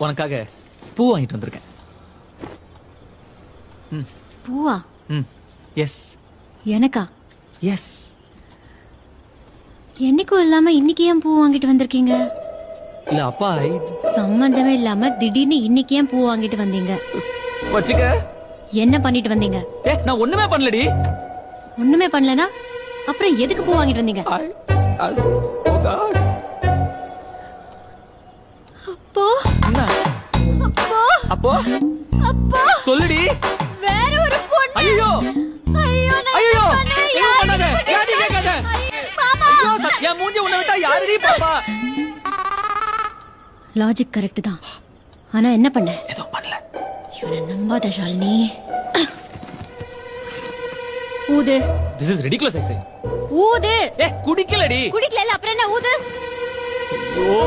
உனக்காக பூ வாங்கிட்டு வந்திருக்கேன். பூவா? எஸ். எனக்கா? எஸ். என்னைக்கும் இல்லாம இன்னைக்கு ஏன் பூ வாங்கிட்டு வந்திருக்கீங்க? இல்ல அப்பா சம்பந்தமே இல்லாம திடீர்னு இன்னைக்கு ஏன் பூ வாங்கிட்டு வந்தீங்க? வச்சுக்க. என்ன பண்ணிட்டு வந்தீங்க? நான் ஒண்ணுமே பண்ணலடி. ஒண்ணுமே பண்ணலனா அப்புறம் எதுக்கு பூ வாங்கிட்டு வந்தீங்க? அப்போ அப்போ அப்போ அப்போ சொல்லுடி. வேற ஒரு பொண்ணு. ஐயோ ஐயோ ஐயோ யாரு பண்ணாத. யாடி கேட்காத. பாப்பா என் மூஞ்சி உன்னை விட்டா யாரடி பாப்பா? லாஜிக் கரெக்ட் தான். ஆனா என்ன பண்ண? எதுவும் பண்ணல. இவனை நம்பாத ஷாலினி. ஊது. This is ridiculous I say. ஊது. குடிக்கலடி. குடிக்கல அப்புறம் என்ன ஊது? ஐயோ